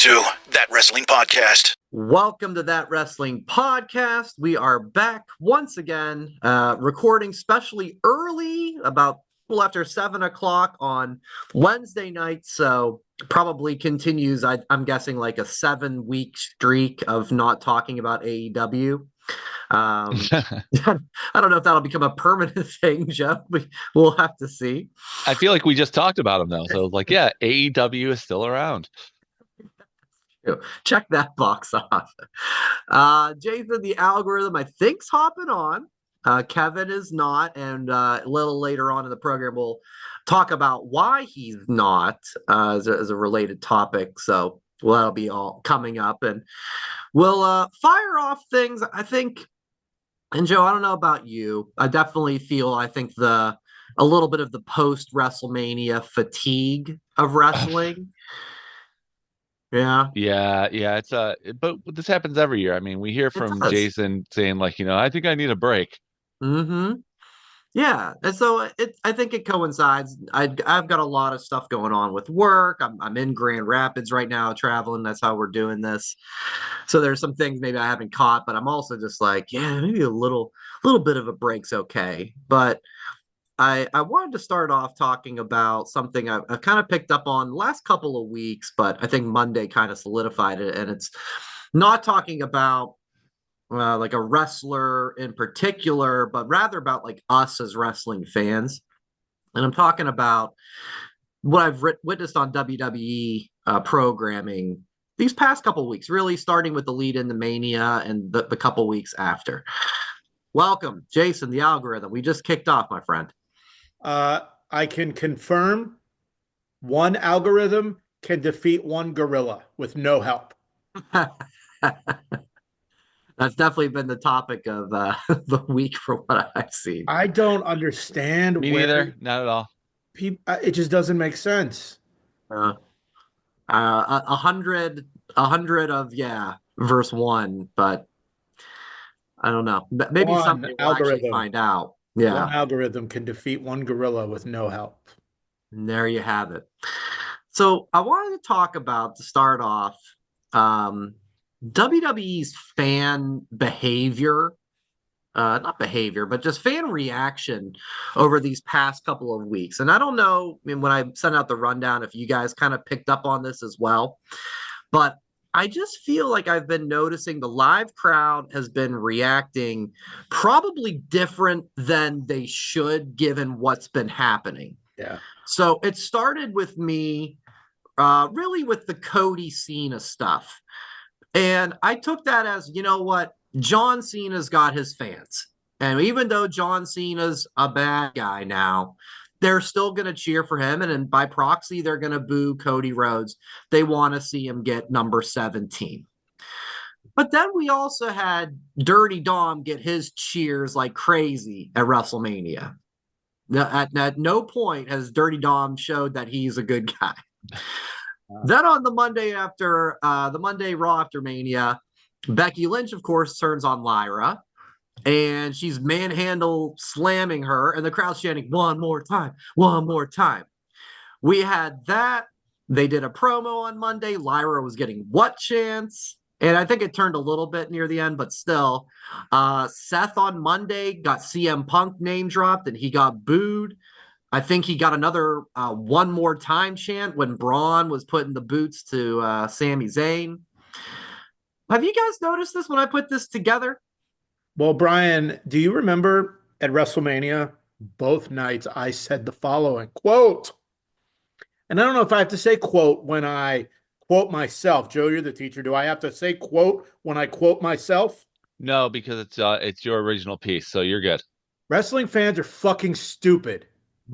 to That Wrestling Podcast. Welcome to That Wrestling Podcast. We are back once again, recording specially early, about after 7 o'clock on Wednesday night. So probably continues, I'm guessing, like a 7-week streak of not talking about AEW. I don't know if that'll become a permanent thing, Jeff. We'll have to see. I feel like we just talked about him though. So like, yeah, AEW is still around. Check that box off. Jason, the algorithm, I think's hopping on. Kevin is not, and a little later on in the program, we'll talk about why he's not as a related topic. So that'll be all coming up, and we'll fire off things. I think, and Joe, I don't know about you. I definitely feel, I think a little bit of the post WrestleMania fatigue of wrestling. Yeah. It's but this happens every year. I mean, we hear from Jason saying like, I think I need a break. Mm-hmm. Yeah, and so I think it coincides. I've got a lot of stuff going on with work. I'm in Grand Rapids right now, traveling. That's how we're doing this. So there's some things maybe I haven't caught, but I'm also just like, yeah, maybe a little bit of a break's okay. But I wanted to start off talking about something I've kind of picked up on the last couple of weeks, but I think Monday kind of solidified it. And it's not talking about like a wrestler in particular, but rather about like us as wrestling fans. And I'm talking about what I've witnessed on WWE programming these past couple of weeks, really starting with the lead into Mania and the couple weeks after. Welcome, Jason, the algorithm. We just kicked off, my friend. I can confirm one algorithm can defeat one gorilla with no help. That's definitely been the topic of the week from what I've seen. I don't understand. Me neither. Not at all. It just doesn't make sense. 100 of verse 1, but I don't know. Maybe something we'll actually find out. Yeah, one algorithm can defeat one gorilla with no help. And there you have it. So I wanted to talk about, to start off, WWE's fan behavior, not behavior, but just fan reaction over these past couple of weeks. And I don't know, when I sent out the rundown, if you guys kind of picked up on this as well, but I just feel like I've been noticing the live crowd has been reacting probably different than they should, given what's been happening. Yeah. So it started with me, really with the Cody Cena stuff. And I took that as, you know what, John Cena's got his fans. And even though John Cena's a bad guy now, they're still going to cheer for him. And by proxy, they're going to boo Cody Rhodes. They want to see him get number 17. But then we also had Dirty Dom get his cheers like crazy at WrestleMania. At no point has Dirty Dom showed that he's a good guy. Then on the Monday after the Monday Raw after Mania, Becky Lynch, of course, turns on Lyra, and she's manhandle slamming her, and the crowd's chanting, "One more time, one more time." We had that. They did a promo on Monday. Lyra was getting what chants? And I think it turned a little bit near the end, but still. Seth on Monday got CM Punk name dropped, and he got booed. I think he got another one more time chant when Braun was putting the boots to Sami Zayn. Have you guys noticed this when I put this together? Well, Brian, do you remember at WrestleMania, both nights I said the following quote, and I don't know if I have to say quote when I quote myself. Joe, you're the teacher. Do I have to say quote when I quote myself? No, because it's your original piece, so you're good. Wrestling fans are fucking stupid.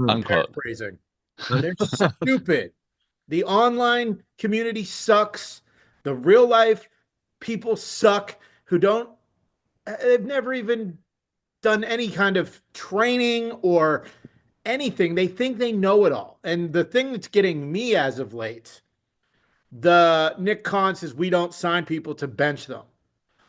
Unquote. Paraphrasing. They're stupid. The online community sucks. The real life people suck they've never even done any kind of training or anything. They think they know it all. And the thing that's getting me as of late, the Nick Khan says we don't sign people to bench them.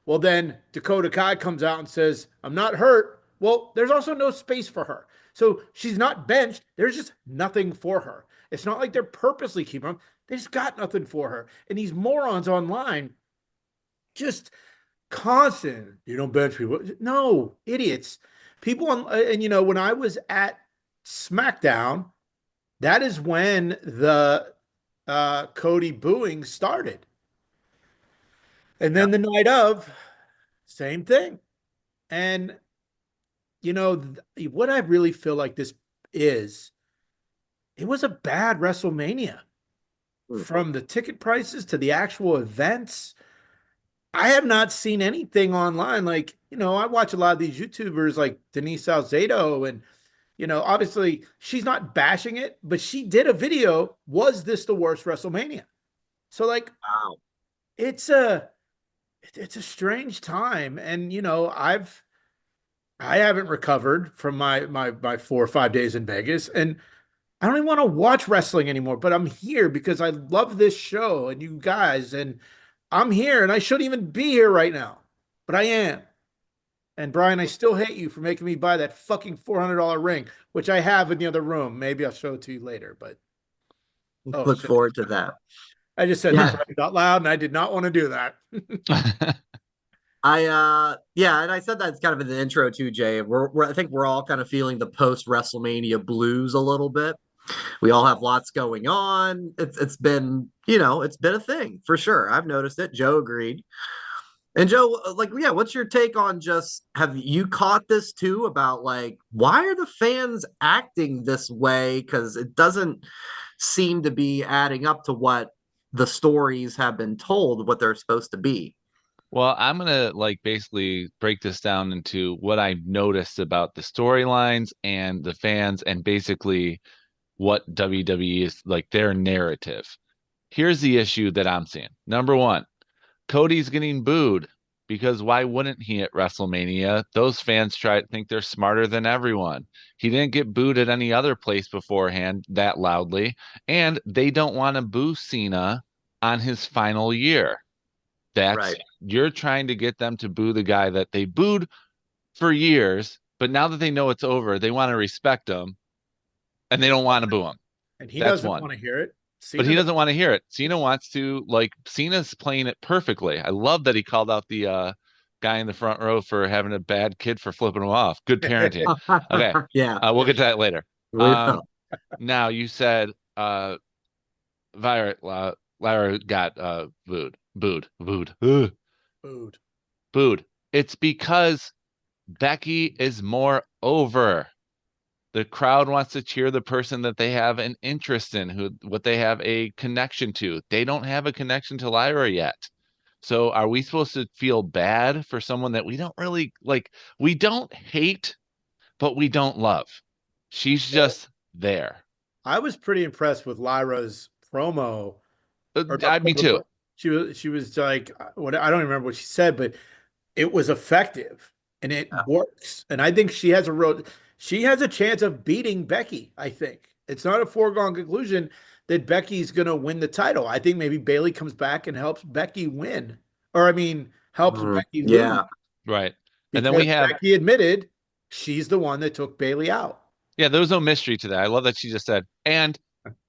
Well, then Dakota Kai comes out and says, I'm not hurt. Well, there's also no space for her. So she's not benched. There's just nothing for her. It's not like they're purposely keeping them. They just got nothing for her. And these morons online just constant. You don't bench people. No, idiots. People on, and when I was at SmackDown, that is when the Cody booing started. And then the night of, same thing. And what I really feel like this is, it was a bad WrestleMania. From the ticket prices to the actual events. I have not seen anything online. Like, I watch a lot of these YouTubers like Denise Salcedo, and, obviously she's not bashing it, but she did a video. Was this the worst WrestleMania? So like, Wow. It's a strange time. And, I haven't recovered from my 4 or 5 days in Vegas, and I don't even want to watch wrestling anymore, but I'm here because I love this show and you guys, and I'm here, and I shouldn't even be here right now, but I am. And Brian, I still hate you for making me buy that fucking $400 ring, which I have in the other room. Maybe I'll show it to you later, but Look shit. forward to that. I just said that out loud, and I did not want to do that. And I said that's kind of in the intro too, Jay. I think we're all kind of feeling the post WrestleMania blues a little bit. We all have lots going on. It's been, it's been a thing for sure. I've noticed it. Joe agreed. And Joe, what's your take on have you caught this too about like, why are the fans acting this way? Because it doesn't seem to be adding up to what the stories have been told, what they're supposed to be. Well, I'm gonna basically break this down into what I noticed about the storylines and the fans, and basically what WWE is like, their narrative. Here's the issue that I'm seeing. Number one, Cody's getting booed because why wouldn't he at WrestleMania? Those fans think they're smarter than everyone. He didn't get booed at any other place beforehand that loudly, and they don't want to boo Cena on his final year. That's right. You're trying to get them to boo the guy that they booed for years, but now that they know it's over, they want to respect him, and they don't want to boo him. And he doesn't want to hear it. But he doesn't want to hear it. Cena wants to, Cena's playing it perfectly. I love that he called out the guy in the front row for having a bad kid for flipping him off. Good parenting. Okay. Yeah. We'll get to that later. Now, you said Lyra got booed. It's because Becky is more over. The crowd wants to cheer the person that they have an interest in, what they have a connection to. They don't have a connection to Lyra yet. So are we supposed to feel bad for someone that we don't really like? We don't hate, but we don't love. She's just there. I was pretty impressed with Lyra's promo. Me too. She was like, what, I don't remember what she said, but it was effective and it works. And I think she has a chance of beating Becky. I think it's not a foregone conclusion that Becky's going to win the title. I think maybe Bayley comes back and helps Becky win, helps Becky lose. Right. And then Becky admitted she's the one that took Bayley out. Yeah, there was no mystery to that. I love that she just said, and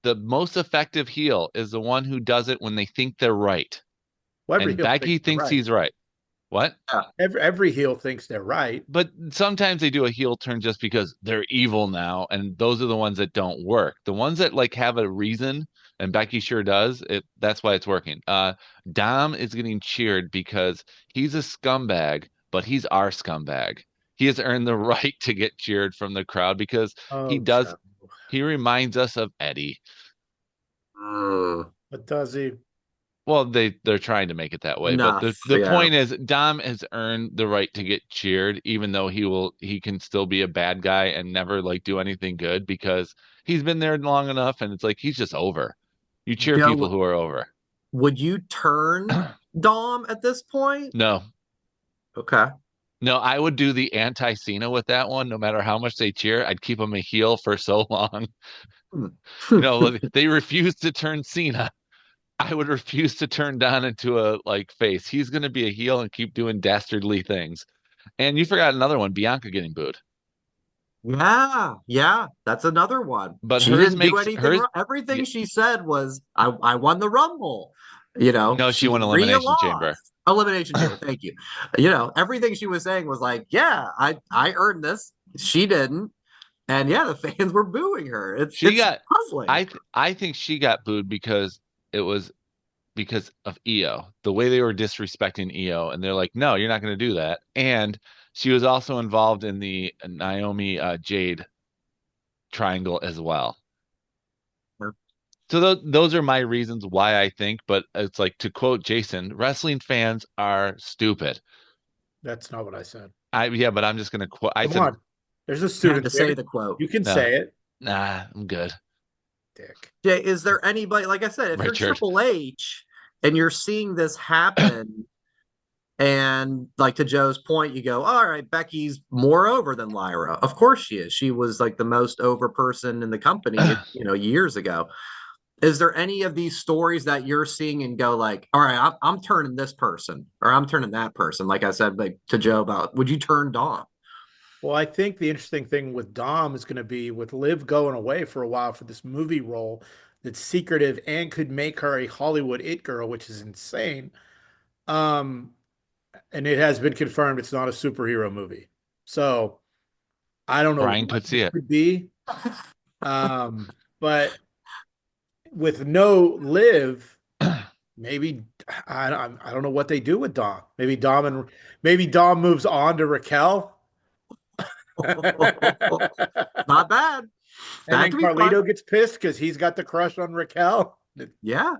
the most effective heel is the one who does it when they think they're right. Well, and Becky thinks he's right. What? Every heel thinks they're right. But sometimes they do a heel turn just because they're evil now, and those are the ones that don't work. The ones that have a reason, and Becky sure does, that's why it's working. Dom is getting cheered because he's a scumbag, but he's our scumbag. He has earned the right to get cheered from the crowd because he does. So. He reminds us of Eddie. But does he? Well, they're trying to make it that way. But the point is, Dom has earned the right to get cheered, even though he can still be a bad guy and never do anything good because he's been there long enough, and it's he's just over. You cheer people who are over. Would you turn Dom at this point? No. Okay. No, I would do the anti-Cena with that one. No matter how much they cheer, I'd keep him a heel for so long. They refuse to turn Cena. I would refuse to turn Don into a face. He's going to be a heel and keep doing dastardly things. And you forgot another one, Bianca getting booed. Yeah, that's another one. But She hers didn't do makes anything hers. wrong. Everything she said was, I won the Rumble. No, she She won Rhea Elimination Chamber. lost. Elimination Chamber, thank you. Everything she was saying was like, yeah, I earned this. She didn't. And yeah, the fans were booing her. She It's got. puzzling. I think she got booed because it was because of EO, the way they were disrespecting EO, and they're like, no, you're not going to do that. And she was also involved in the Naomi Jade triangle as well. So those are my reasons why I think, but it's like to quote Jason, wrestling fans are stupid. That's not what I said. Yeah, but I'm just gonna quote. I Come said, on. There's a You had student to here. say the quote. You can nah, say it. nah, I'm good. Dick. Jay, is there anybody, like I said, if you're Richard. Triple H and you're seeing this happen, and like to Joe's point, you go, all right, Becky's more over than Lyra. Of course she is. She was like the most over person in the company, years ago. Is there any of these stories that you're seeing and go like, all right, I'm turning this person or I'm turning that person? Like I said, like to Joe about, would you turn Dom? Well, I think the interesting thing with Dom is going to be with Liv going away for a while for this movie role that's secretive and could make her a Hollywood it girl, which is insane. Um, and it has been confirmed it's not a superhero movie. So I don't know Brian what could see this it. could be. But with no Liv, maybe I don't know what they do with Dom. Maybe Dom moves on to Raquel. Not bad. And That then could be fun. Carlito gets pissed because he's got the crush on Raquel. Yeah.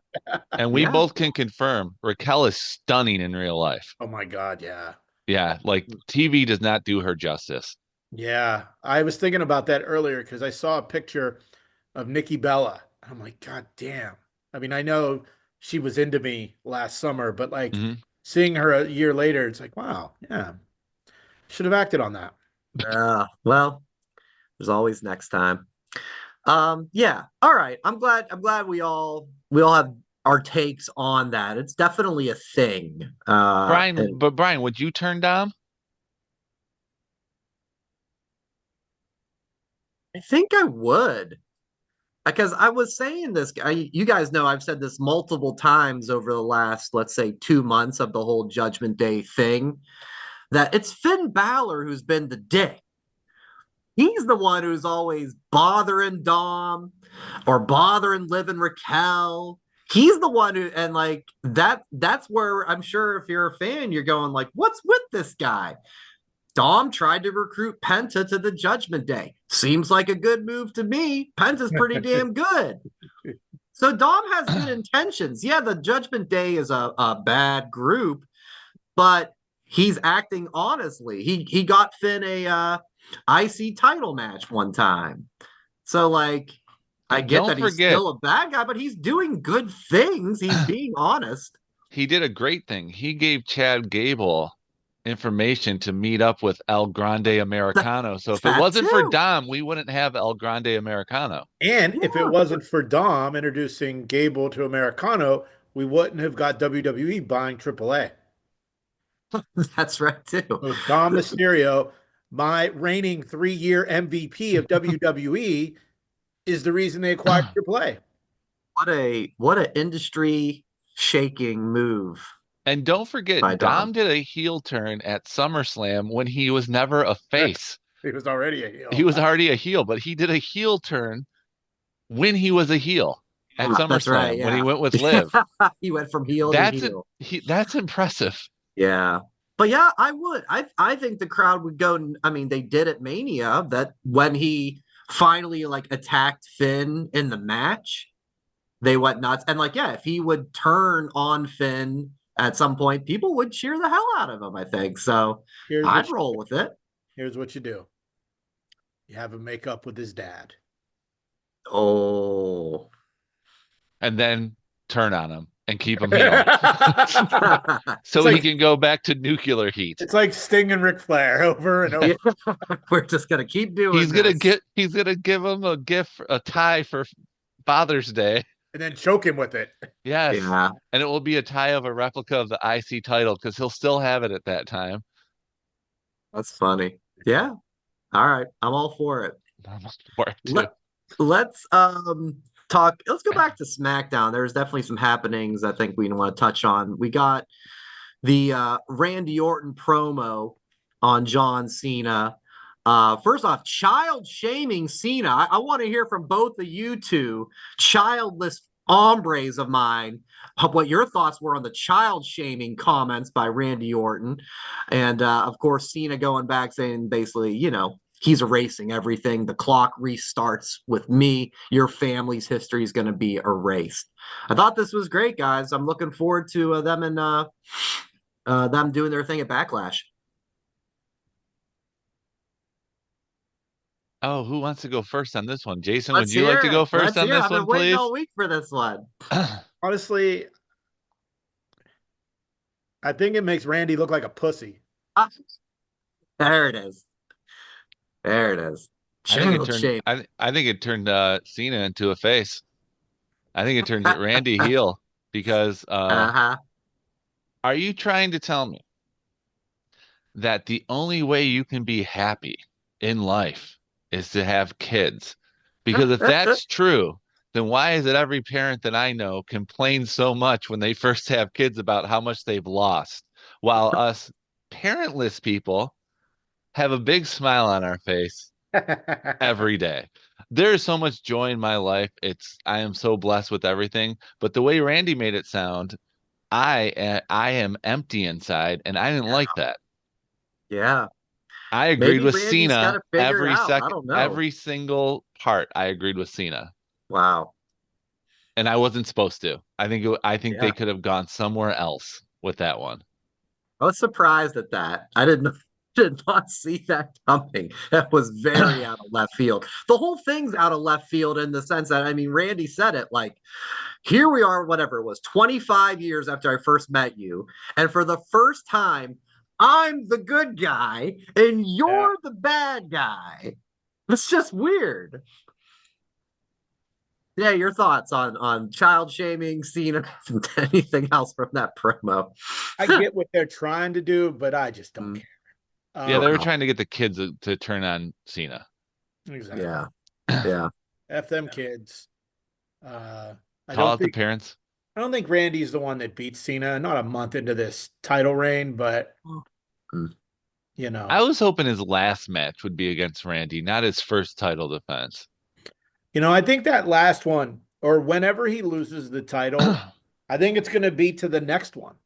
And we Yeah. both can confirm Raquel is stunning in real life. Oh my God, yeah. Yeah, like TV does not do her justice. Yeah. I was thinking about that earlier because I saw a picture of Nikki Bella. I'm like, God damn. I mean, I know she was into me last summer, but like Hmm. seeing her a year later, it's like, wow, yeah. Should have acted on that. Well, there's always next time. Yeah. All right. I'm glad we all have our takes on that. It's definitely a thing. And Brian, would you turn Dom? I think I would. Because I was saying this, you guys know I've said this multiple times over the last, let's say, 2 months of the whole Judgment Day thing, that it's Finn Balor who's been the dick. He's the one who's always bothering Dom or bothering Liv and Raquel. He's the one who, and like that's where I'm sure if you're a fan, you're going like, what's with this guy? Dom tried to recruit Penta to the Judgment Day. Seems like a good move to me. Penta's pretty damn good. So Dom has good intentions. Yeah, the Judgment Day is a bad group, but he's acting honestly. He got Finn a IC title match one time. So like I And get don't that he's forget, still a bad guy, but he's doing good things. He's being honest. he did a great thing. He gave Chad Gable information to meet up with El Grande Americano. So if it That wasn't for too. Dom, we wouldn't have El Grande Americano. And if it Yeah. wasn't for Dom introducing Gable to Americano, we wouldn't have got WWE buying AAA. That's right too. So Dom Mysterio, my reigning 3-year MVP of WWE, is the reason they acquired AAA. What a industry shaking move. And don't forget, By Dom Dom. did a heel turn at SummerSlam when he was never a face. He was already a heel. He was already a heel, but he did a heel turn when he was a heel at That's SummerSlam right. when he Yeah. went with Liv. He went from heel to That's heel. that's impressive. Yeah. But yeah, I would. I think the crowd would go. I mean, they did at Mania that when he finally like attacked Finn in the match, they went nuts. And like, yeah, if he would turn on Finn at some point, people would cheer the hell out of him, I think. So I'd roll with it. Here's what you do. You have him make up with his dad. Oh. And then turn on him and keep him heel. So It's like- he can go back to nuclear heat. It's like Sting and Ric Flair over and over. We're just gonna keep doing He's gonna this. he's gonna give him a gift, a tie for Father's Day. And then choke him with it. Yes. Yeah. And it will be a tie of a replica of the IC title because he'll still have it at that time. That's funny. Yeah. All right, I'm all for it. I'm all for it too. Let let's talk. Let's go back to SmackDown. There's definitely some happenings I think we want to touch on. We got the Randy Orton promo on John Cena. First off, child shaming Cena. I want to hear from both of you two, childless hombres of mine, what your thoughts were on the child shaming comments by Randy Orton. And of course, Cena going back saying basically, he's erasing everything. The clock restarts with me. Your family's history is going to be erased. I thought this was great, guys. I'm looking forward to them doing their thing at Backlash. Oh, who wants to go first on this one? Jason, Let's would you like to hear go it. first Let's on hear it. this I've been one, waiting please? all week for this one. Honestly, I think it makes Randy look like a pussy. There it is. There it is. I think it Child turned shame. I think it turned Cena into a face. I think it turns Randy heel because Uh-huh. are you trying to tell me that the only way you can be happy in life is to have kids? Because if that's true, then why is it every parent that I know complains so much when they first have kids about how much they've lost, while us parentless people have a big smile on our face every day? There is so much joy in my life. I am so blessed with everything. But the way Randy made it sound, I am empty inside, and I didn't like that. Yeah. I agreed Maybe with Randy's got Cena to figure it every out. I second, don't know. every single part. I agreed with Cena, Wow. and I wasn't supposed to. I think they Yeah. could have gone somewhere else with that one. I was surprised at that. I did not see that coming. That was very out of left field. The whole thing's out of left field in the sense that, I mean, Randy said it like, here we are, whatever it was, 25 years after I first met you. And for the first time, I'm the good guy and you're the bad guy. It's just weird. Yeah, your thoughts on child shaming, Cena, and anything else from that promo? I get what they're trying to do, but I just don't Mm. care. Yeah, they were Okay. trying to get the kids to turn on Cena. Exactly. Yeah. Yeah. F them kids. I Call don't out the think parents. I don't think Randy's the one that beats Cena. Not a month into this title reign, but Mm. I was hoping his last match would be against Randy, not his first title defense. I think that last one, or whenever he loses the title, I think it's going to be to the next one.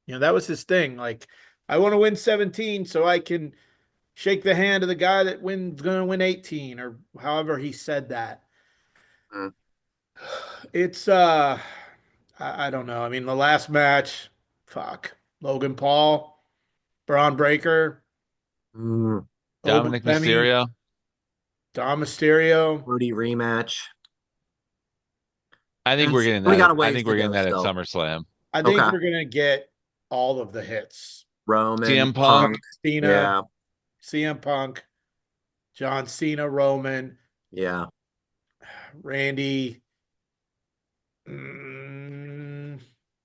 That was his thing. Like, I want to win 17 so I can shake the hand of the guy that going to win 18, or however he said that. Mm. It's I don't know. I mean, the last match, fuck. Logan Paul, Braun Breaker, Mm. Open Dominic Femi, Mysterio. Dom Mysterio. Rudy rematch. I think we're getting We got a that. I ways think to we're getting go that at still. SummerSlam. I think Okay. we're gonna get all of the hits. Roman, CM Punk. Punk. Cena, Yeah. CM Punk, John Cena, Roman, Yeah. Randy.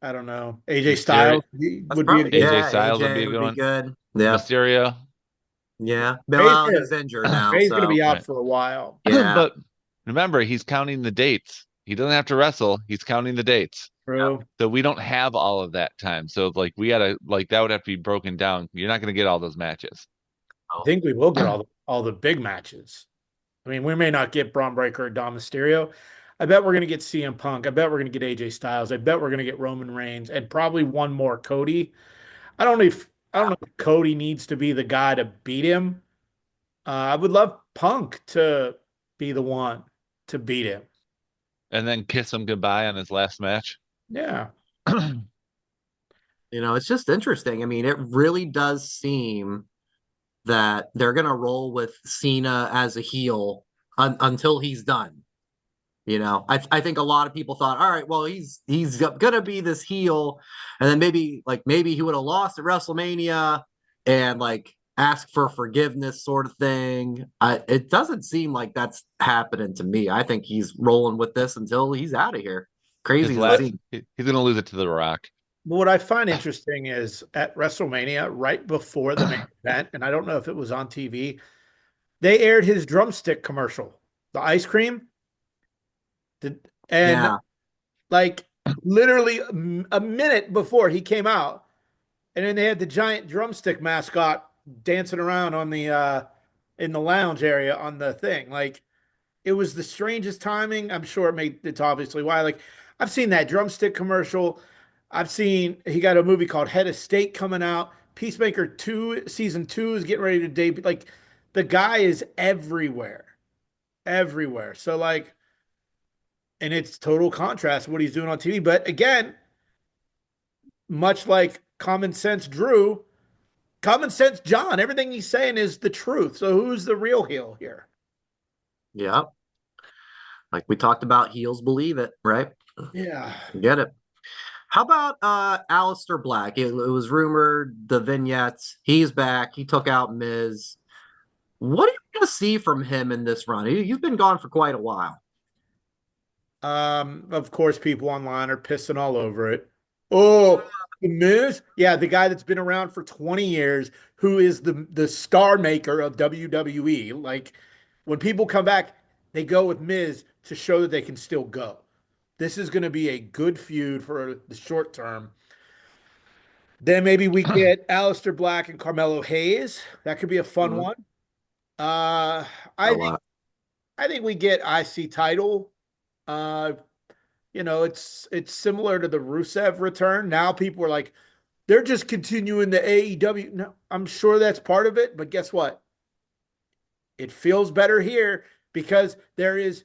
I don't know. AJ Styles That's would be a probably, good. AJ yeah, Styles would AJ be a would good be one. good. Yeah. Mysterio. Yeah. Ray's Well, hurt. he's injured now. Ray's gonna So, be out Right. for a while. yeah. But remember, he's counting the dates. He doesn't have to wrestle. He's counting the dates. True. So we don't have all of that time. So like we gotta that would have to be broken down. You're not gonna get all those matches. I think we will get all the big matches. I mean, we may not get Braun Breaker or Dom Mysterio. I bet we're going to get CM Punk. I bet we're going to get AJ Styles. I bet we're going to get Roman Reigns and probably one more Cody. I don't know if Cody needs to be the guy to beat him. I would love Punk to be the one to beat him. And then kiss him goodbye on his last match. Yeah. It's just interesting. I mean, it really does seem that they're going to roll with Cena as a heel until he's done. I think a lot of people thought, all right, well, he's going to be this heel, and then maybe he would have lost at WrestleMania and like ask for forgiveness, sort of thing. It doesn't seem like that's happening to me. I think he's rolling with this until he's out of here. Crazy He's gonna lose it to The Rock. What I find interesting is at WrestleMania, right before the main event, and I don't know if it was on TV, They aired his drumstick commercial, the ice cream. And Yeah. like literally a minute before he came out, and then they had the giant drumstick mascot dancing around on the in the lounge area on the thing. Like it was the strangest timing. I'm sure it's obviously why. Like I've seen that drumstick commercial. I've seen he got a movie called Head of State coming out. Peacemaker 2 season 2 is getting ready to debut. Like the guy is everywhere. Everywhere. So like, and it's total contrast to what he's doing on TV. But again, much like Common Sense Drew, Common Sense John, everything he's saying is the truth. So who's the real heel here? Yeah. Like we talked about, heels believe it, right? Yeah. Get it. How about Alistair Black? It was rumored the vignettes. He's back. He took out Miz. What are you going to see from him in this run? He's been gone for quite a while. Of course, people online are pissing all over it. Oh, the Miz? Yeah, the guy that's been around for 20 years, who is the star maker of WWE. Like when people come back, they go with Miz to show that they can still go. This is going to be a good feud for the short term. Then maybe we get Aleister Black and Carmelo Hayes. That could be a fun Mhm. one. Uh, I A think lot. I think we get IC title. Uh, it's similar to the Rusev return. Now people are like, they're just continuing the AEW. No, I'm sure that's part of it, but guess what? It feels better here because there is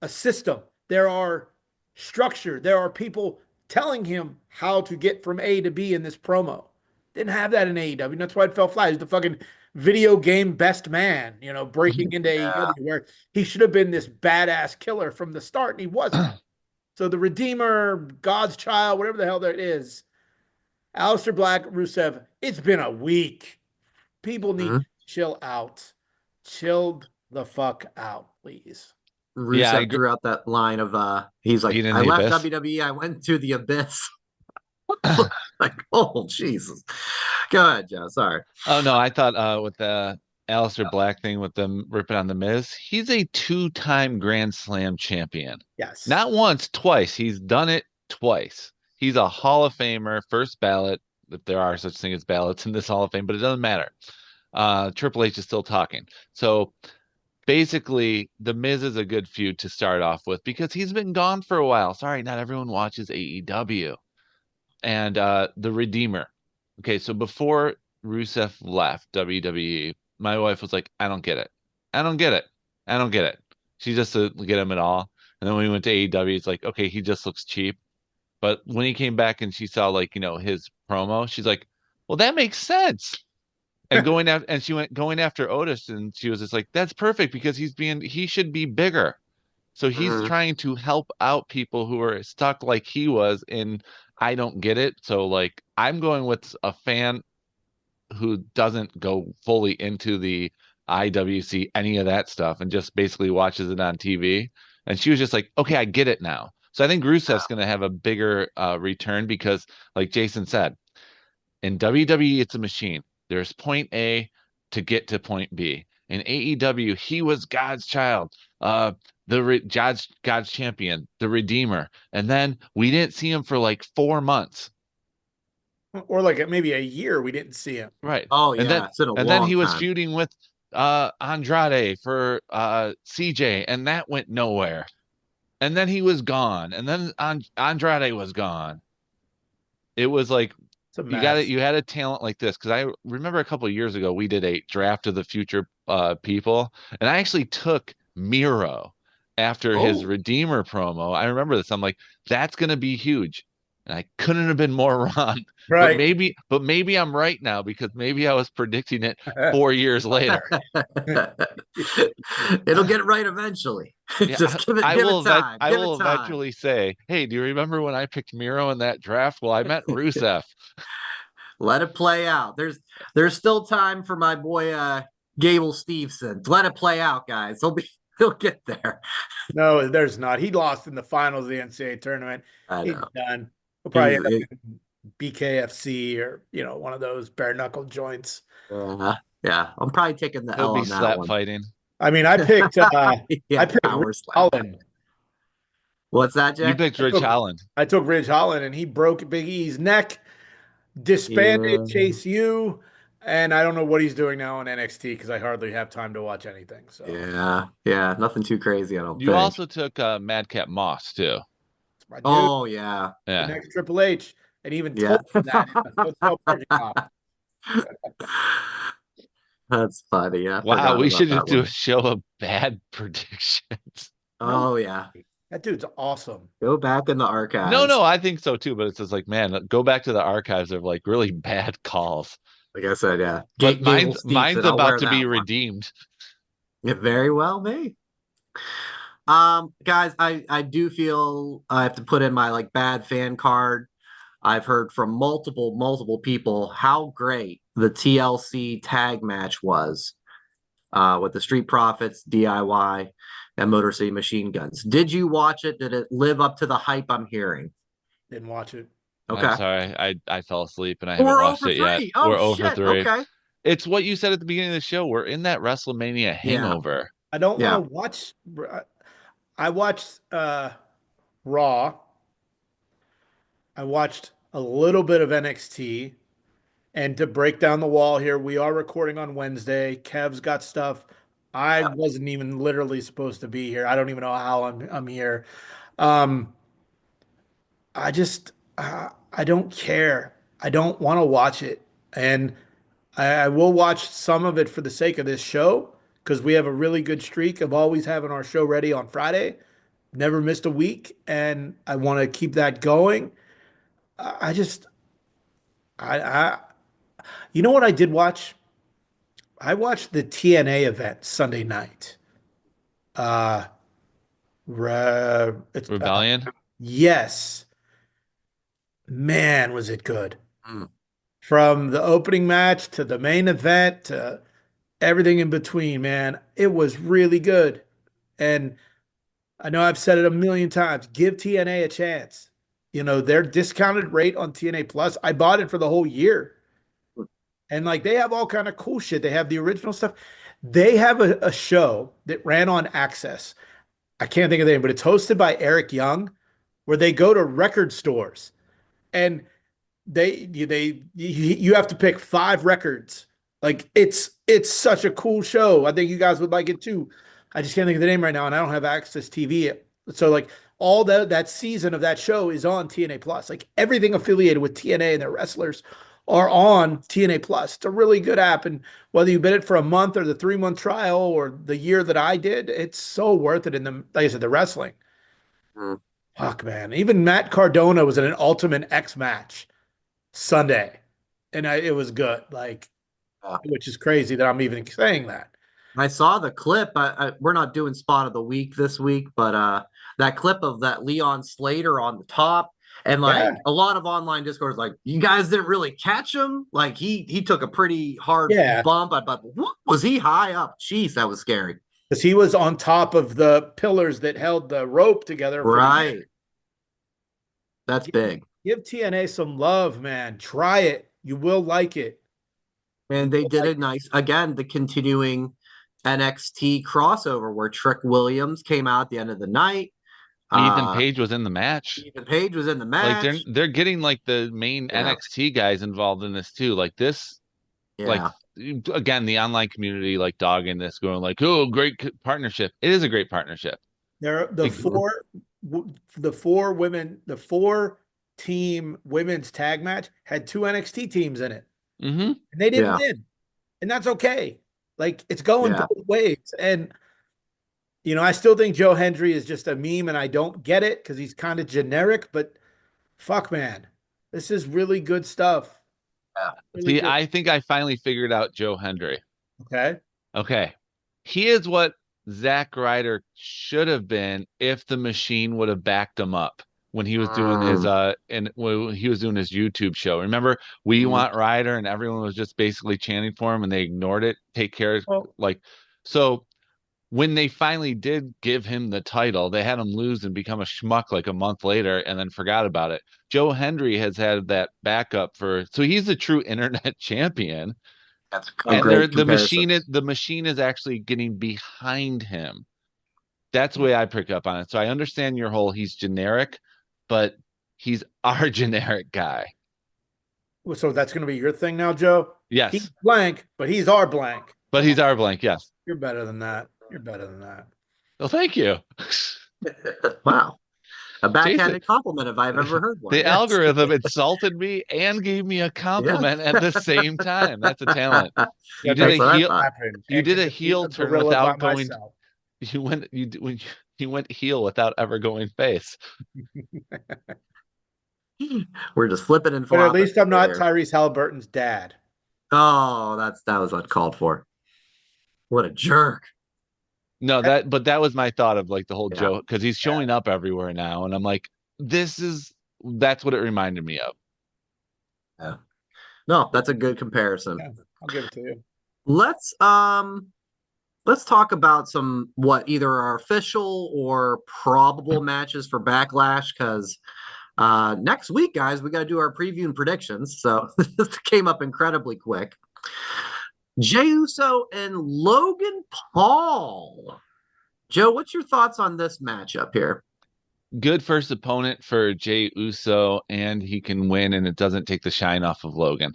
a system. There are structure. There are people telling him how to get from A to B in this promo. Didn't have that in AEW. That's why it fell flat. He's the fucking video game best man, breaking into Yeah. AEW where he should have been this badass killer from the start, and he wasn't. So the Redeemer, God's Child, whatever the hell that is, Aleister Black, Rusev, it's been a week. People need Mhm. to chill out. Chill the fuck out, please. Yeah, I Rusev agree. threw out that line of he's like, Being in I the left abyss. WWE, I went to the abyss. Like, oh Jesus. Go ahead, Joe. Sorry. Oh no, I thought with the Alistair Black thing with them ripping on the Miz, he's a two-time Grand Slam champion. Yes. Not once, twice. He's done it twice. He's a Hall of Famer, first ballot, if there are such thing as ballots in this Hall of Fame, but it doesn't matter. Triple H is still talking. So basically, the Miz is a good feud to start off with because he's been gone for a while. Sorry, not everyone watches AEW. And the Redeemer. Okay, so before Rusev left WWE, my wife was like, I don't get it. I don't get it. I don't get it. She just didn't get him at all. And then when we went to AEW, it's like, okay, he just looks cheap. But when he came back and she saw like, his promo, she's like, well, that makes sense. And she went going after Otis, and she was just like, that's perfect because he should be bigger. So he's Mhm. trying to help out people who are stuck like he was in I don't get it. So like I'm going with a fan who doesn't go fully into the IWC any of that stuff and just basically watches it on TV. And she was just like, okay, I get it now. So I think Rusev's going to have a bigger return because, like Jason said, in WWE, it's a machine. There's point A to get to point B. In AEW, he was God's child, God's champion, the Redeemer, and then we didn't see him for like 4 months, Or like maybe a year we didn't see him. right? Oh And then yeah, it's been a and then long he was time. feuding with Andrade for CJ, and that went nowhere. And then he was gone, and then Andrade was gone. It was like It's a mess. you had a talent like this because I remember a couple of years ago we did a draft of the future people, and I actually took Miro after his Oh, Redeemer promo. I remember this. I'm like, that's gonna be huge. And I couldn't have been more wrong. Right. But maybe I'm right now because maybe I was predicting it 4 years later. it'll get right eventually. Yeah, Just give it time. I Give it will time. eventually say, hey, do you remember when I picked Miro in that draft? Well, I meant Rusev. Let it play out. There's still time for my boy Gable Steveson. Let it play out, guys. He'll get there. No, there's not. He lost in the finals of the NCAA tournament. I He's know. done. He'll probably He's end up in BKFC or one of those bare knuckle joints. uh, Yeah, I'm probably taking the He'll L be on that slap one. fighting. I mean, I picked Yeah, Ridge power slap. Holland. What's that, You Jay? picked Rich Holland. I took Ridge Holland, and he broke Big E's neck, disbanded Yeah. Chase U, and I don't know what he's doing now on NXT because I hardly have time to watch anything. So Yeah, nothing too crazy, I don't You think. also took Madcap Moss too. it's my dude, Oh yeah, the Yeah. next Triple H, and even yeah. told him that in the hotel parking lot. That's funny. Yeah, I Wow, forgot we about should just that do a one. show of bad predictions. No, Oh yeah, that dude's awesome. go back in the No, archives. no, I think so too. But it's just like, man, go back to the archives of like really bad calls. Like I said, yeah. But Gable mine's Steveson, I'll about wear to be that one. redeemed. It very well may. Guys, I do feel I have to put in my like bad fan card. I've heard from multiple people how great the TLC tag match was with the Street Profits, DIY, and Motor City Machine Guns. Did you watch it? Did it live up to the hype I'm hearing? Didn't watch it. I'm Okay. sorry, I fell asleep and I haven't We're watched over it yet. three. Oh We're over shit. 3. Okay. It's what you said at the beginning of the show. We're in that WrestleMania Yeah. hangover. I don't want Yeah. to watch. I watched Raw. I watched a little bit of NXT. And to break down the wall here, we are recording on Wednesday. Kev's got stuff. I wasn't even literally supposed to be here. I don't even know how I'm here. Um, I just I don't care. I don't want to watch it, and I will watch some of it for the sake of this show because we have a really good streak of always having our show ready on Friday. Never missed a week, and I want to keep that going. I just I you know what I did watch? I watched the TNA event Sunday night. Uh, it's Rebellion. yes, man, was it good. Mm. From the opening match to the main event to everything in between, man, it was really good. And I know I've said it a million times. Give TNA a chance. You know, their discounted rate on TNA Plus, I bought it for the whole year. And like they have all kind of cool shit. They have the original stuff. They have a show that ran on Access. I can't think of the name, but it's hosted by Eric Young, where they go to record stores and you have to pick 5 records. Like it's such a cool show. I think you guys would like it too. I just can't think of the name right now, and I don't have Access TV. So like all that season of that show is on TNA Plus. Like everything affiliated with TNA and their wrestlers are on TNA Plus. It's a really good app, and whether you bid it for a month or the 3-month trial or the year that I did, it's so worth it. In the like I said, the wrestling. Mm. Fuck man, even Matt Cardona was in an Ultimate X match Sunday, and it was good. Like, Yeah. which is crazy that I'm even saying that. I saw the clip. We're not doing spot of the week this week, but that clip of that Leon Slater on the top, and like Yeah, a lot of online discourse, like you guys didn't really catch him. Like he took a pretty hard yeah, bump. But what, was he high up? Jeez, that was scary. because he was on top of the pillars that held the rope together. For Right, that's big. give TNA some love, man. Try it. You will like it. And they did a nice again the continuing NXT crossover where Trick Williams came out at the end of the night. Ethan Uh, Page was in the match. Ethan Page was in the Like match. they're getting like the main Yeah, NXT guys involved in this too. Like this, like yeah, again, the online community like dogging this, going like, "Oh, great partnership." It is a great partnership. There, Like, the 4 women, the 4-team women's tag match had 2 NXT teams in it, mm-hmm. and they didn't yeah, win, and that's okay. Like it's going yeah. both ways, and you know I still think Joe Hendry is just a meme, and I don't get it because he's kind of generic. But fuck, man, this is really good stuff. Yeah. Really See, good. I think I finally figured out Joe Hendry. Okay. Okay, he is what Zack Ryder should have been if the machine would have backed him up when he was doing his Mm, and when he was doing his YouTube show. Remember, we mm, want Ryder, and everyone was just basically chanting for him, and they ignored it. Take care, Well, like so. When they finally did give him the title, they had him lose and become a schmuck like a month later and then forgot about it. Joe Hendry has had that backup for, so he's the true internet champion. That's a And great the comparison. machine is actually getting behind him. That's the way I pick up on it. So I understand your whole he's generic, but he's our generic guy. So that's going to be your thing now, Joe? Yes. He's blank, but he's our blank. But he's our blank, yes. You're better than that. You're better than that. Well, thank you. Wow. A backhanded Jason, compliment if I've ever heard one. the Yes. algorithm insulted me and gave me a compliment at the same time. That's a talent. You did That's a what I heel. thought. You did a heel turn gorilla without by going. myself. You went heel without ever going face. We're just flipping and But flopping. at least I'm not there. Tyrese Halliburton's dad. Oh, that was uncalled for. What a jerk. No, but that was my thought of like the whole Yeah. joke because he's showing up everywhere now, and I'm like, that's what it reminded me of. Yeah. No, that's a good comparison. Yeah, I'll give it to you. Let's talk about some what either are official or probable matches for Backlash because next week, guys, we got to do our preview and predictions. So this came up incredibly quick. Jey Uso and Logan Paul. Joe, what's your thoughts on this matchup here? Good first opponent for Jey Uso, and he can win, and it doesn't take the shine off of Logan.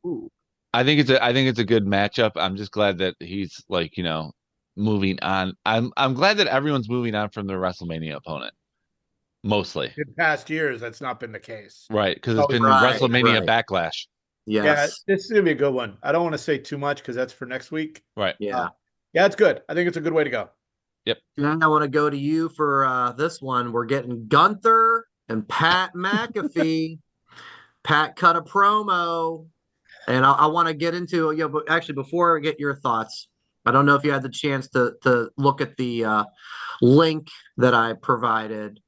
Ooh. I think it's a good matchup. I'm just glad that he's like, moving on. I'm glad that everyone's moving on from their WrestleMania opponent. Mostly. In past years, that's not been the case. Right, because it's been right, WrestleMania right. Backlash. Yes. Yeah, this is gonna be a good one. I don't want to say too much because that's for next week. Right. Yeah. Yeah, it's good. I think it's a good way to go. Yep. And I want to go to you for this one. We're getting Gunther and Pat McAfee. Pat cut a promo, and I want to get into but actually before I get your thoughts, I don't know if you had the chance to look at the link that I provided.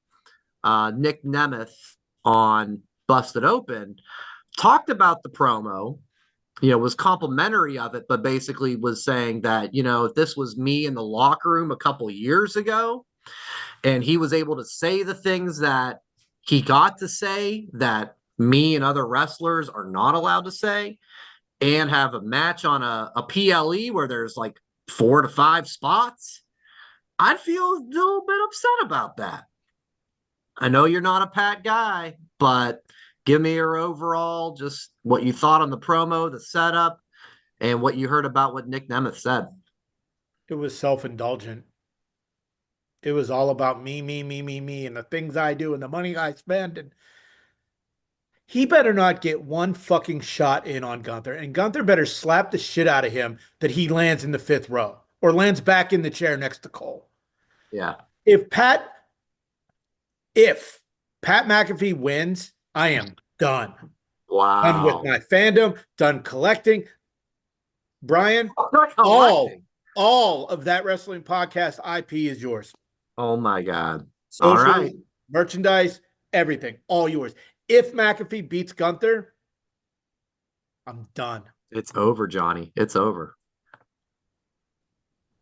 Nick Nemeth on Busted Open talked about the promo, was complimentary of it, but basically was saying that, if this was me in the locker room a couple years ago and he was able to say the things that he got to say that me and other wrestlers are not allowed to say and have a match on a PLE where there's like 4 to 5 spots, I'd feel a little bit upset about that. I know you're not a Pat guy, but give me your overall, just what you thought on the promo, the setup, and what you heard about what Nick Nemeth said. It was self-indulgent. It was all about me, and the things I do and the money I spend. And he better not get one fucking shot in on Gunther. And Gunther better slap the shit out of him that he lands in the 5th row or lands back in the chair next to Cole. Yeah. If Pat McAfee wins, I am done. Wow. Done with my fandom, done collecting. Brian, all of that wrestling podcast IP is yours. Oh my God. Socials, all right. Merchandise, everything, all yours. If McAfee beats Gunther, I'm done. It's over, Johnny. It's over.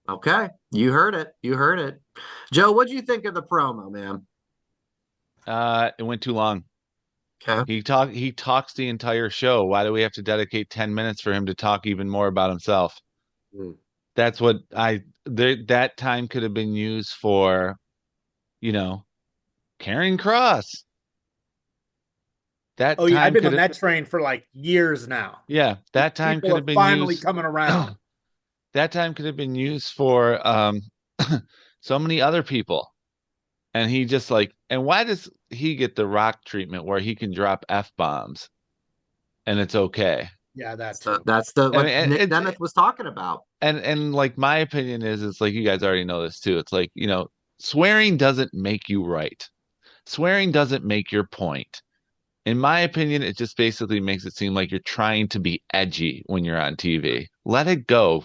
Okay. You heard it. Joe, what'd you think of the promo, man? It went too long. Okay. He talks the entire show. Why do we have to dedicate 10 minutes for him to talk even more about himself? That's what that time could have been used for, Karrion Kross. I've been on that train for like years now. Yeah, that time could have been finally coming around. That time could have been used for so many other people. And he just and why does he get the Rock treatment where he can drop F-bombs and it's okay? Yeah, that's what Nick Nemeth was talking about. And my opinion is like, you guys already know this too. It's like, swearing doesn't make you right. Swearing doesn't make your point. In my opinion, it just basically makes it seem like you're trying to be edgy when you're on TV. Let it go.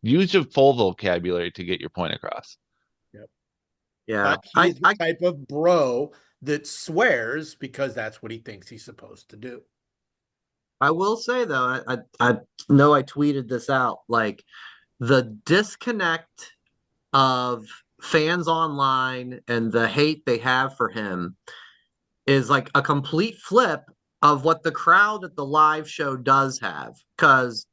Use your full vocabulary to get your point across. Yep. Yeah. But he's the type of bro that swears because that's what he thinks he's supposed to do. I will say, though, I know I tweeted this out, like the disconnect of fans online and the hate they have for him is like a complete flip of what the crowd at the live show does have. Because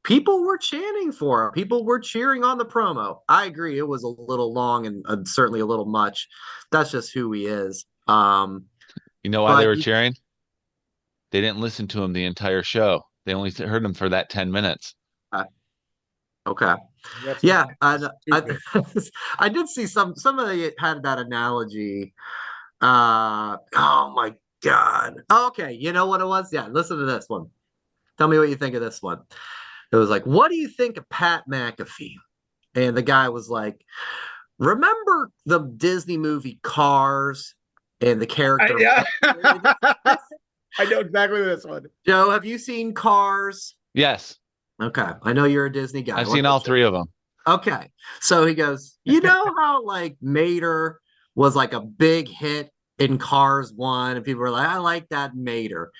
people were chanting for him. People were cheering on the promo. I agree. It was a little long and certainly a little much. That's just who he is. You know why they But were cheering? They didn't listen to him the entire show. They only heard him for that 10 minutes. okay. Wrestling Yeah, fans are I, stupid. I did see somebody had that analogy. Oh my God. Okay, you know what it was? Yeah, listen to this one. Tell me what you think of this one. It was like, what do you think of Pat McAfee? And the guy was like, remember the Disney movie Cars and the character? Yeah. I know exactly this one. Joe, have you seen Cars? Yes, Okay, I know you're a Disney guy. I've seen all three of them. Okay, so he goes, you know how like Mater was like a big hit in Cars 1, and people were like, I like that Mater.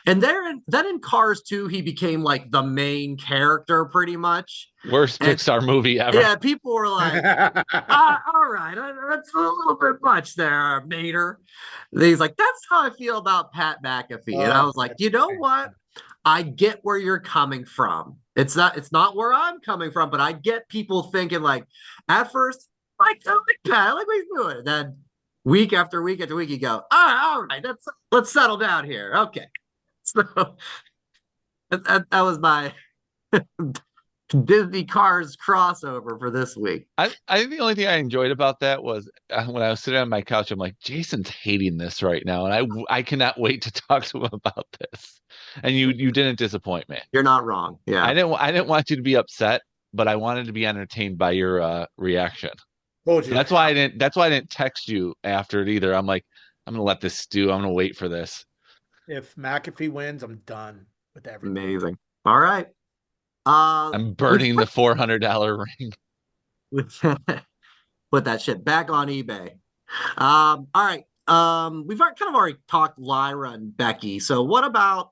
And then in Cars 2, he became like the main character pretty much. Worst And Pixar movie ever. yeah, people were like, all right, that's a little bit much there, Mater. And he's like, that's how I feel about Pat McAfee. And I was like, you know what? I get where you're coming from. It's not where I'm coming from, but I get people thinking like at first, like, oh, like Pat, like what he's doing. And then week after week after week, you go, all right, let's settle down here. Okay. So that was my Disney Cars crossover for this week. I think the only thing I enjoyed about that was when I was sitting on my couch, I'm like, Jason's hating this right now, and I cannot wait to talk to him about this. And you didn't disappoint me. You're not wrong. Yeah. I didn't want you to be upset, but I wanted to be entertained by your reaction. Told So you. that's why I didn't text you after it either. I'm like, I'm gonna let this stew. I'm gonna wait for this. If McAfee wins, I'm done with everything. Amazing. All right. I'm burning the $400 ring. Put that shit back on eBay. All right. We've kind of already talked Lyra and Becky. So what about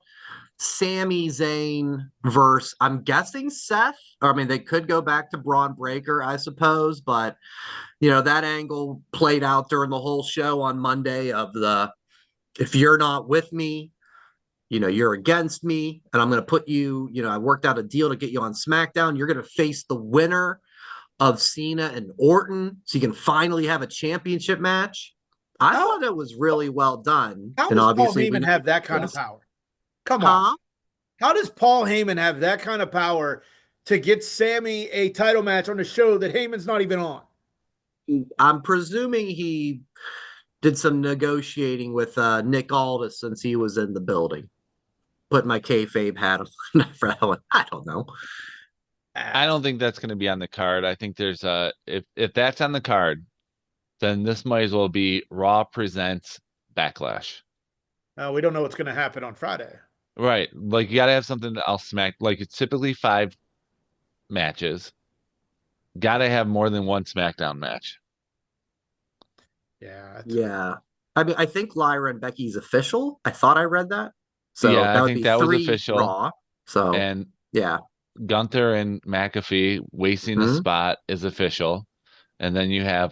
Sami Zayn versus, I'm guessing Seth? I mean, they could go back to Braun Breaker, I suppose, but that angle played out during the whole show on Monday of the, if you're not with me, you're against me, and I'm going to put you, I worked out a deal to get you on SmackDown. You're going to face the winner of Cena and Orton, so you can finally have a championship match. I thought it was really well done. How and does obviously Paul Heyman have that kind of power? Come Huh? on. How does Paul Heyman have that kind of power to get Sammy a title match on a show that Heyman's not even on? I'm presuming he did some negotiating with Nick Aldis since he was in the building. Put my kayfabe hat on for that one. I don't know. I don't think that's going to be on the card. I think there's if that's on the card, then this might as well be Raw presents Backlash. We don't know what's going to happen on Friday. Right. Like you got to have something else smack. Like it's typically 5 matches. Got to have more than one SmackDown match. Yeah. Yeah. I mean, I think Lyra and Becky's official. I thought I read that. So yeah, that I would think be that was 3 official. Raw. So and yeah. Gunther and McAfee wasting a spot is official. And then you have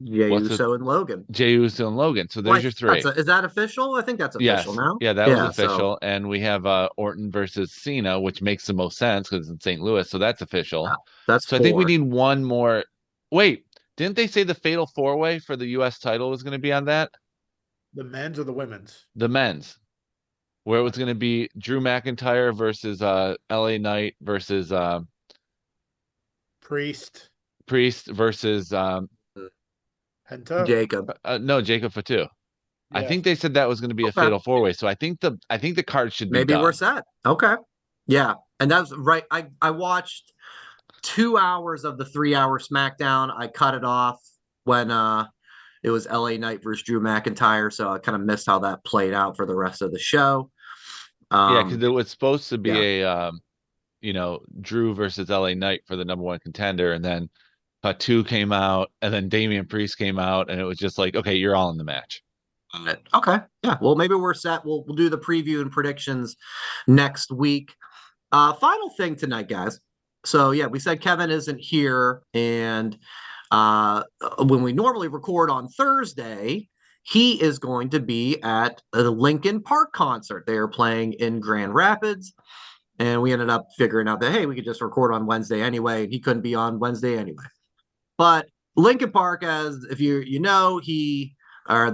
Jey Uso and Logan. Jey Uso and Logan. So there's your 3. Is that official? I think that's official now. Yeah, that was official. So, and we have Orton versus Cena, which makes the most sense because it's in St. Louis. So that's official. Wow, that's so 4. I think we need one more. Wait, didn't they say the Fatal 4-Way for the U.S. title was going to be on that? The men's or the women's? The men's. Where it was going to be Drew McIntyre versus LA Knight versus Priest versus Penta? Jacob. No, Jacob Fatu. Yeah. I think they said that was going to be a Fatal 4-Way. So I think the card should be maybe done. We're set. Okay. Yeah. And that's right. I watched 2 hours of the 3-hour SmackDown. I cut it off when it was LA Knight versus Drew McIntyre, so I kind of missed how that played out for the rest of the show. Yeah, because it was supposed to be a Drew versus LA Knight for the #1 contender, and then Fatu came out, and then Damian Priest came out, and it was just like, okay, you're all in the match. Okay, yeah. Well, maybe we're set. We'll do the preview and predictions next week. Final thing tonight, guys. So yeah, we said Kevin isn't here, and when we normally record on Thursday, he is going to be at the Linkin Park concert. They are playing in Grand Rapids, And we ended up figuring out that, hey, we could just record on Wednesday anyway. And he couldn't be on Wednesday anyway. But Linkin Park, as if you know, the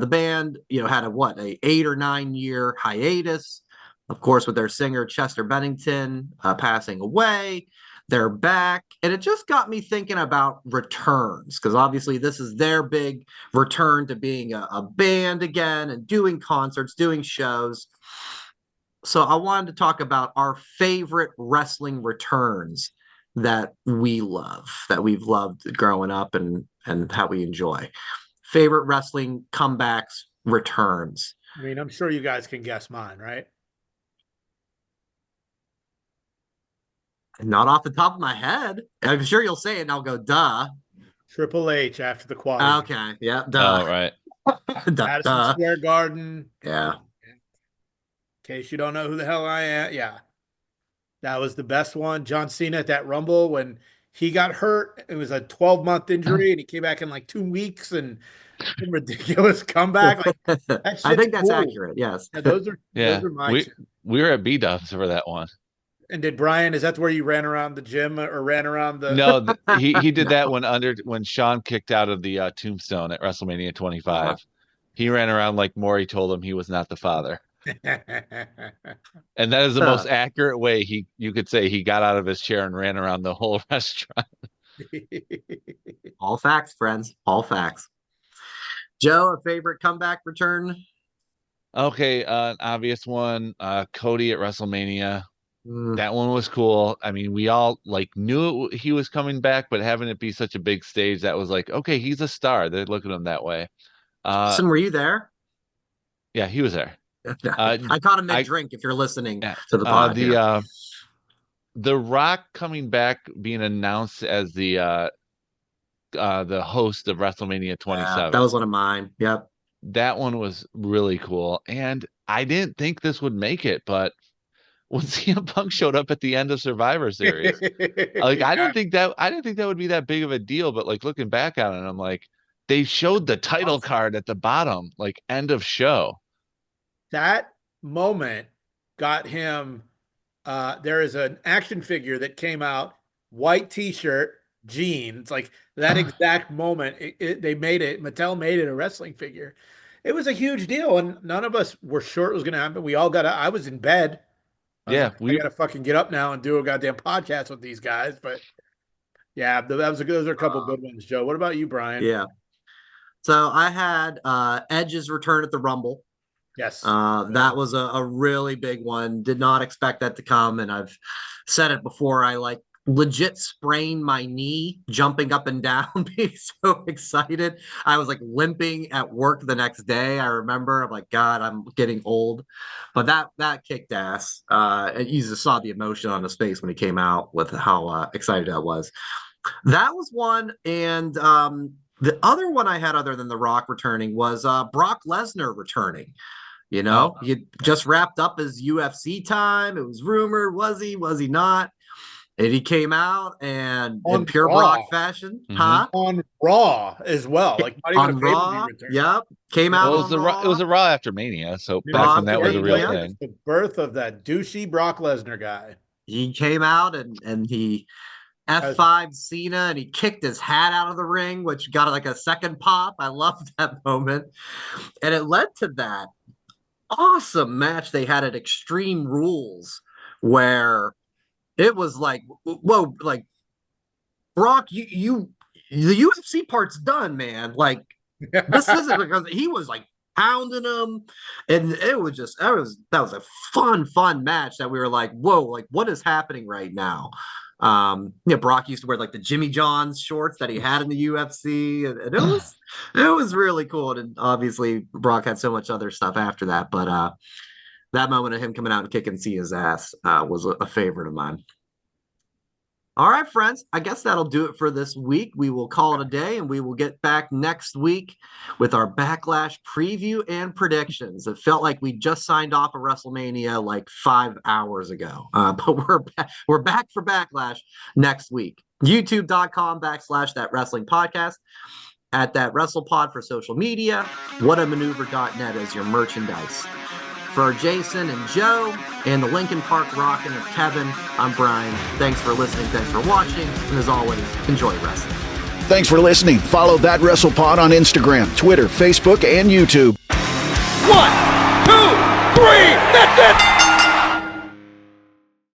band, had a 8 or 9 year hiatus, of course, with their singer Chester Bennington passing away. They're back, and it just got me thinking about returns, because obviously this is their big return to being a band again and doing concerts, doing shows. So I wanted to talk about our favorite wrestling returns that we love, that we've loved growing up, and how we enjoy. Favorite wrestling comebacks, returns. I mean, I'm sure you guys can guess mine, right? Not off the top of my head. I'm sure you'll say it and I'll go, duh. Triple H after the quad. Okay. Yeah. Duh. Oh, right. Madison Square Garden. Yeah. In case you don't know who the hell I am. Yeah. That was the best one. John Cena at that Rumble when he got hurt. It was a 12-month injury and he came back in like 2 weeks and ridiculous comeback. Like, I think that's accurate. Yes. Yeah, those are my two. We were at B-Dubs for that one. And did Brian, is that where you ran around the gym or ran around the... No, he did that when Sean kicked out of the tombstone at WrestleMania 25. He ran around like Maury told him he was not the father. And that is the most accurate way you could say he got out of his chair and ran around the whole restaurant. All facts, friends. All facts. Joe, a favorite comeback return? Okay, an obvious one, Cody at WrestleMania. That one was cool. I mean, we all knew he was coming back, but having it be such a big stage, that was like, okay, he's a star. They look at him that way. Listen, were you there? Yeah, he was there. I caught him mid-drink if you're listening to the pod. The Rock coming back, being announced as the host of WrestleMania 27. That was one of mine. Yep. That one was really cool. And I didn't think this would make it, but when CM Punk showed up at the end of Survivor Series, I didn't think that would be that big of a deal. But looking back on it, I'm like, they showed the title card at the bottom, end of show. That moment got him. There is an action figure that came out, white T-shirt, jeans, like that exact moment. Mattel made it a wrestling figure. It was a huge deal, and none of us were sure it was going to happen. We all I was in bed. I got to fucking get up now and do a goddamn podcast with these guys. But yeah, those are a couple good ones, Joe. What about you, Brian? Yeah. So I had Edge's return at the Rumble. Yes. That was a really big one. Did not expect that to come. And I've said it before. I legit sprained my knee jumping up and down, being so excited. I was limping at work the next day. I remember, I'm like, God, I'm getting old. But that kicked ass. You just saw the emotion on his face when he came out with how excited I was. That was one. And the other one I had, other than The Rock returning, was Brock Lesnar returning. He just wrapped up his UFC time. It was rumored, was he not? And he came out and in pure Raw. Brock fashion, on Raw as well, not even on Raw. Yep, came out. Well, it was a Raw after Mania, so back when that was a real thing. The birth of that douchey Brock Lesnar guy. He came out and he F5'd Cena and he kicked his hat out of the ring, which got a second pop. I loved that moment, and it led to that awesome match they had at Extreme Rules, where it was whoa, Brock, you the UFC part's done, man. This isn't, because he was pounding him, and it was just that was a fun match that we were whoa, what is happening right now? Brock used to wear the Jimmy John's shorts that he had in the UFC, and it was really cool. And obviously Brock had so much other stuff after that, but that moment of him coming out and kicking Cena's ass was a favorite of mine. All right, friends, I guess that'll do it for this week. We will call it a day, and we will get back next week with our Backlash preview and predictions. It felt like we just signed off of WrestleMania 5 hours ago, but we're back for Backlash next week. YouTube.com/That Wrestling Podcast, at That WrestlePod for social media, whatamaneuver.net as your merchandise. For Jason and Joe and the Lincoln Park Rockin' of Kevin, I'm Brian. Thanks for listening. Thanks for watching. And as always, enjoy wrestling. Thanks for listening. Follow That WrestlePod on Instagram, Twitter, Facebook, and YouTube. 1, 2, 3, that's it!